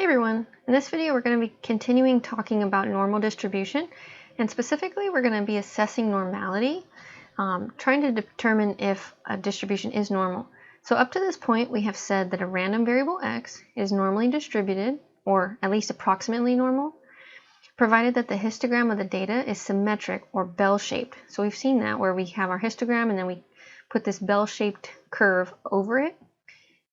Hey everyone! In this video we're going to be continuing talking about normal distribution, and specifically we're going to be assessing normality, trying to determine if a distribution is normal. So up to this point we have said that a random variable x is normally distributed, or at least approximately normal, provided that the histogram of the data is symmetric or bell-shaped. So we've seen that where we have our histogram and then we put this bell-shaped curve over it.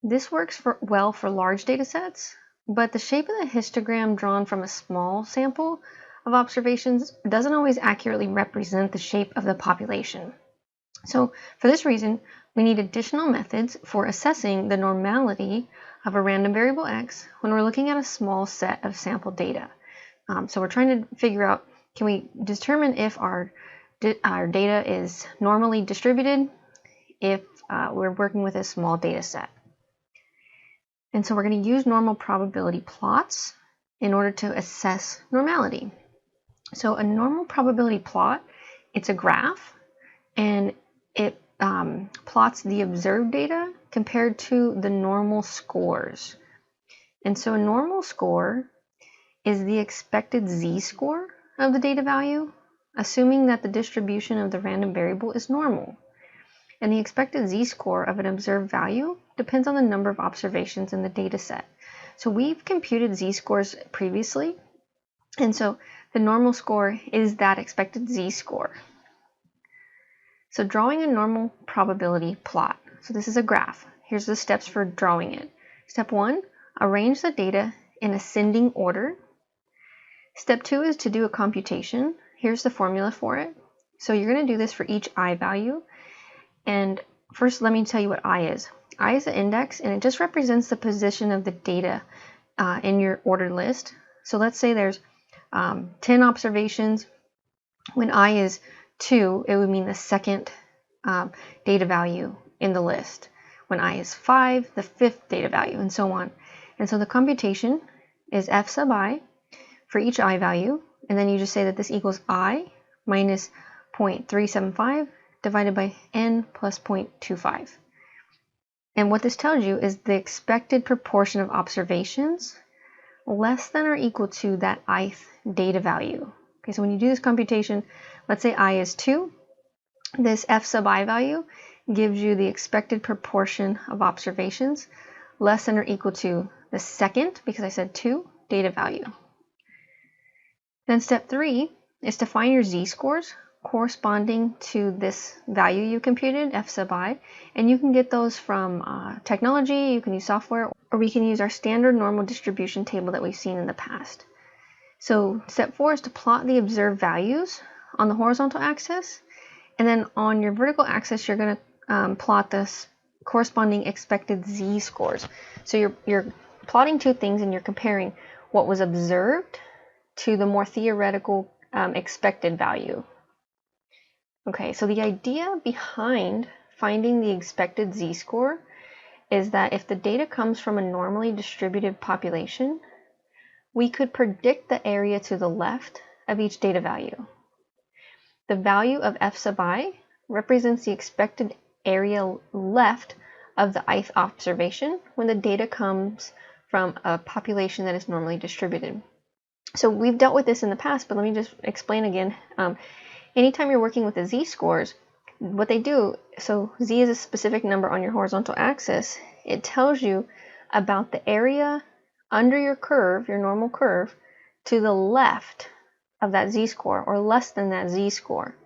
This works well for large data sets, but the shape of the histogram drawn from a small sample of observations doesn't always accurately represent the shape of the population. So for this reason, we need additional methods for assessing the normality of a random variable x when we're looking at a small set of sample data. So we're trying to figure out, can we determine if our data is normally distributed if we're working with a small data set. And so we're going to use normal probability plots in order to assess normality. So a normal probability plot, it's a graph, and it plots the observed data compared to the normal scores. And so a normal score is the expected z-score of the data value, assuming that the distribution of the random variable is normal. And the expected z-score of an observed value depends on the number of observations in the data set. So we've computed z-scores previously, and so the normal score is that expected z-score. So drawing a normal probability plot. So this is a graph. Here's the steps for drawing it. Step 1, arrange the data in ascending order. Step 2 is to do a computation. Here's the formula for it. So you're going to do this for each I value. And first, let me tell you what I is. I is an index, and it just represents the position of the data in your ordered list. So let's say there's 10 observations. When I is 2, it would mean the second data value in the list. When I is 5, the 5th data value, and so on. And so the computation is f sub I for each I value, and then you just say that this equals I minus 0.375 divided by n plus 0.25. And what this tells you is the expected proportion of observations less than or equal to that ith data value. Okay, so when you do this computation, let's say I is 2, this f sub I value gives you the expected proportion of observations less than or equal to the second, because I said 2, data value. Then step 3 is to find your z-scores corresponding to this value you computed, f sub I, and you can get those from technology, you can use software, or we can use our standard normal distribution table that we've seen in the past. So step 4 is to plot the observed values on the horizontal axis, and then on your vertical axis you're going to plot the corresponding expected z-scores. So you're plotting two things, and you're comparing what was observed to the more theoretical expected value. Okay, so the idea behind finding the expected z-score is that if the data comes from a normally distributed population, we could predict the area to the left of each data value. The value of f sub I represents the expected area left of the ith observation when the data comes from a population that is normally distributed. So we've dealt with this in the past, but let me just explain again. Anytime you're working with the z-scores, what they do, so z is a specific number on your horizontal axis, it tells you about the area under your curve, your normal curve, to the left of that z-score, or less than that z-score.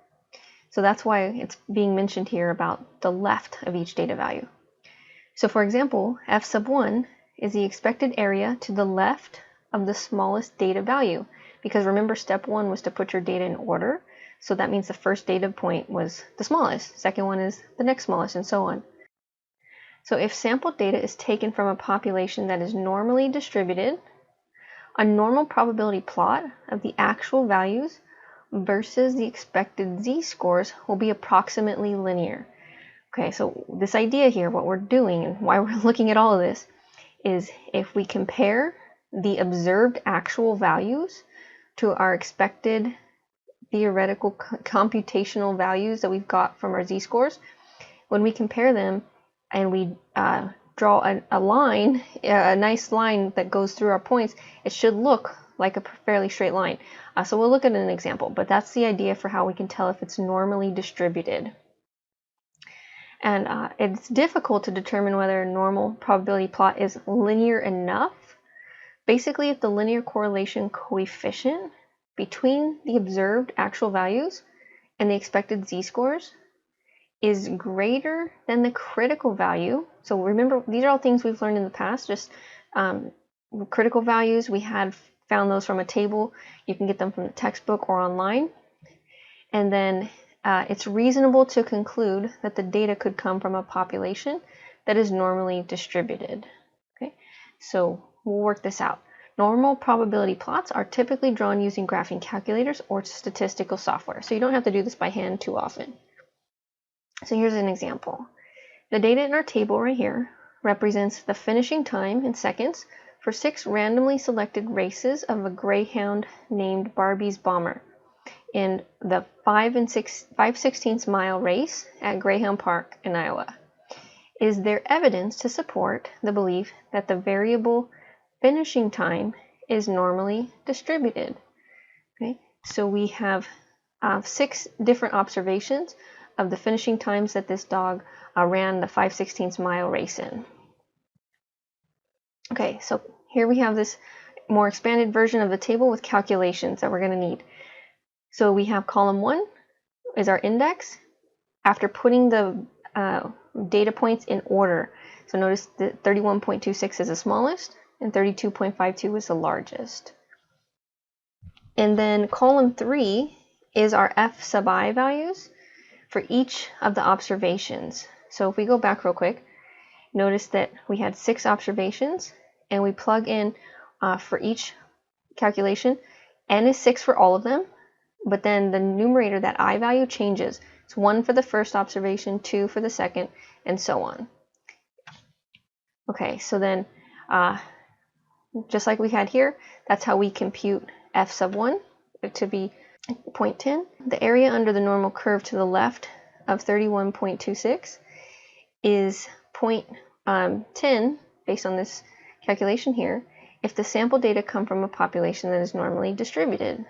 So that's why it's being mentioned here about the left of each data value. So for example, f sub 1 is the expected area to the left of the smallest data value, because remember step 1 was to put your data in order. So that means the first data point was the smallest, second one is the next smallest, and so on. So if sample data is taken from a population that is normally distributed, a normal probability plot of the actual values versus the expected z-scores will be approximately linear. Okay, so this idea here, what we're doing and why we're looking at all of this, is if we compare the observed actual values to our expected theoretical computational values that we've got from our z-scores, when we compare them and we draw a line, a nice line that goes through our points, it should look like a fairly straight line. So we'll look at an example, but that's the idea for how we can tell if it's normally distributed. And it's difficult to determine whether a normal probability plot is linear enough. Basically, if the linear correlation coefficient between the observed actual values and the expected z-scores is greater than the critical value. So remember, these are all things we've learned in the past. Just critical values, we had found those from a table. You can get them from the textbook or online. And then it's reasonable to conclude that the data could come from a population that is normally distributed. Okay, so we'll work this out. Normal probability plots are typically drawn using graphing calculators or statistical software, so you don't have to do this by hand too often. So here's an example. The data in our table right here represents the finishing time in seconds for 6 randomly selected races of a greyhound named Barbie's Bomber in the 5/16 mile race at Greyhound Park in Iowa. Is there evidence to support the belief that the variable finishing time is normally distributed? Okay, so we have 6 different observations of the finishing times that this dog ran the 5/16 mile race in. Okay, so here we have this more expanded version of the table with calculations that we're going to need. So we have column 1 is our index after putting the data points in order. So notice that 31.26 is the smallest and 32.52 is the largest. And then column 3 is our f sub I values for each of the observations. So if we go back real quick, notice that we had 6 observations and we plug in for each calculation, n is 6 for all of them, but then the numerator, that I value, changes. It's 1 for the first observation, 2 for the second, and so on. Okay, so then just like we had here, that's how we compute f sub 1 to be 0.10. The area under the normal curve to the left of 31.26 is 0.10 based on this calculation here if the sample data come from a population that is normally distributed.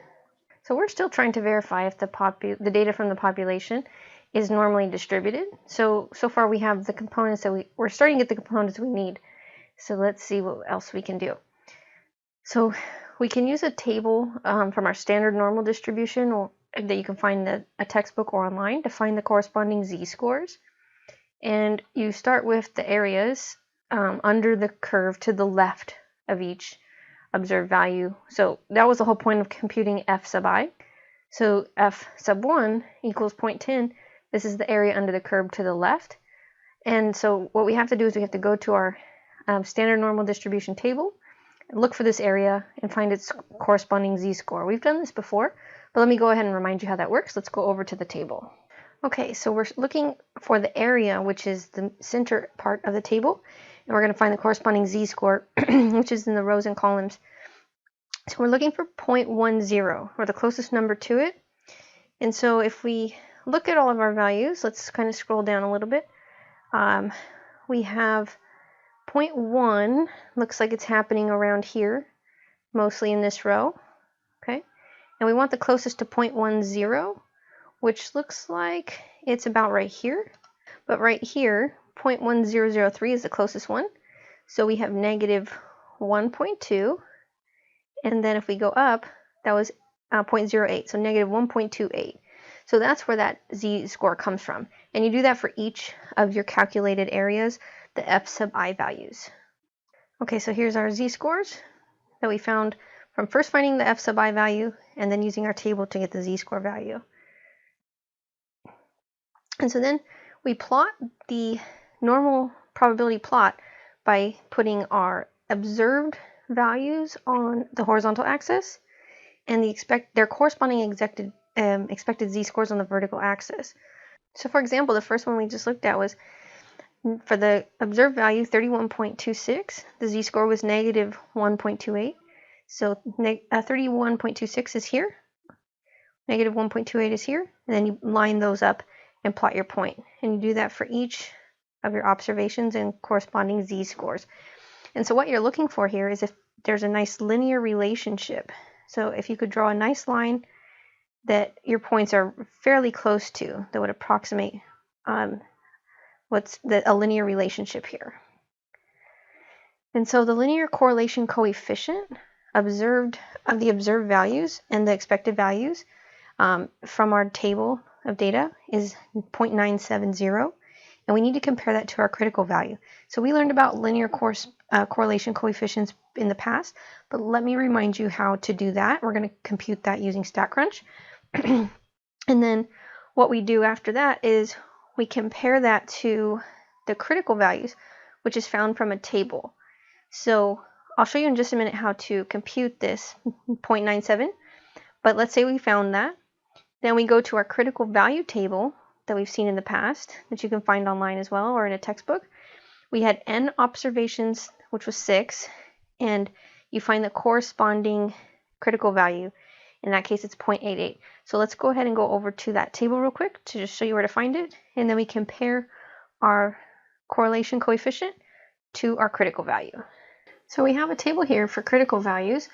So we're still trying to verify if the data from the population is normally distributed. So far we have the components that we're starting to get the components we need. So let's see what else we can do. So we can use a table from our standard normal distribution that you can find in a textbook or online to find the corresponding z-scores. And you start with the areas under the curve to the left of each observed value. So that was the whole point of computing f sub I. So f sub 1 equals 0.10. This is the area under the curve to the left. And so what we have to do is we have to go to our standard normal distribution table, look for this area, and find its corresponding z-score. We've done this before, but let me go ahead and remind you how that works. Let's go over to the table. Okay, so we're looking for the area, which is the center part of the table, and we're going to find the corresponding z-score, which is in the rows and columns. So we're looking for 0.10, or the closest number to it. And so if we look at all of our values, let's kind of scroll down a little bit. We have 0.1, looks like it's happening around here, mostly in this row. Okay, and we want the closest to 0.10, which looks like it's about right here. But right here, 0.1003 is the closest one. So we have negative 1.2. And then if we go up, that was 0.08, so negative 1.28. So that's where that z-score comes from. And you do that for each of your calculated areas, the f sub I values. Okay, so here's our z-scores that we found from first finding the f sub I value and then using our table to get the z-score value. And so then we plot the normal probability plot by putting our observed values on the horizontal axis and their corresponding expected z-scores on the vertical axis. So for example, the first one we just looked at was for the observed value 31.26, the z-score was negative 1.28. So 31.26 is here, negative 1.28 is here, and then you line those up and plot your point. And you do that for each of your observations and corresponding z-scores. And so what you're looking for here is if there's a nice linear relationship. So if you could draw a nice line that your points are fairly close to, that would approximate a linear relationship here. And so the linear correlation coefficient of the observed values and the expected values from our table of data is 0.970, and we need to compare that to our critical value. So we learned about linear correlation coefficients in the past, but let me remind you how to do that. We're going to compute that using StatCrunch. And then what we do after that is we compare that to the critical values, which is found from a table. So I'll show you in just a minute how to compute this 0.97, but let's say we found that. Then we go to our critical value table that we've seen in the past, that you can find online as well or in a textbook. We had n observations, which was 6, and you find the corresponding critical value. In that case, it's 0.88. So let's go ahead and go over to that table real quick to just show you where to find it, and then we compare our correlation coefficient to our critical value. So we have a table here for critical values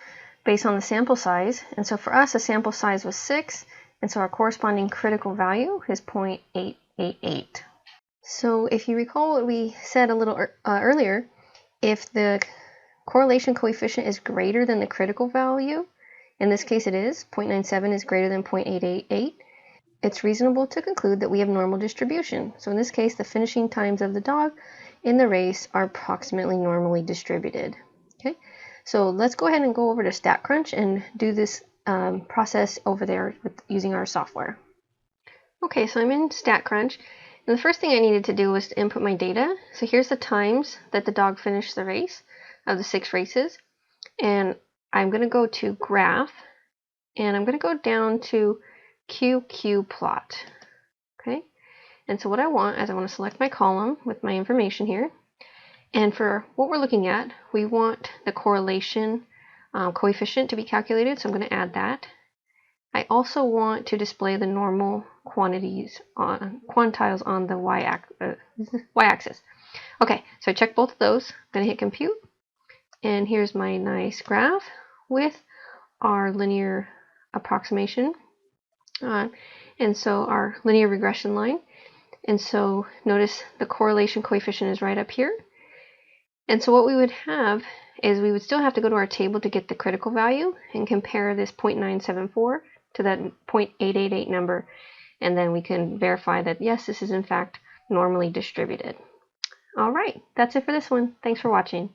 based on the sample size, and so for us, the sample size was 6, and so our corresponding critical value is 0.888. So if you recall what we said a little earlier, if the correlation coefficient is greater than the critical value, in this case it is, 0.97 is greater than 0.888, it's reasonable to conclude that we have normal distribution. So in this case, the finishing times of the dog in the race are approximately normally distributed. Okay, so let's go ahead and go over to StatCrunch and do this process over there using our software. Okay, so I'm in StatCrunch, and the first thing I needed to do was to input my data. So here's the times that the dog finished the race of the 6 races, and I'm going to go to Graph, and I'm going to go down to QQ plot. Okay, and so what I want is I want to select my column with my information here, and for what we're looking at, we want the correlation coefficient to be calculated, so I'm going to add that. I also want to display the normal quantiles on the y-axis. Okay, so I checked both of those. I'm going to hit compute, and here's my nice graph with our linear approximation, and so our linear regression line. And so notice the correlation coefficient is right up here. And so what we would have is we would still have to go to our table to get the critical value and compare this 0.974 to that 0.888 number, and then we can verify that yes, this is in fact normally distributed. All right, that's it for this one. Thanks for watching.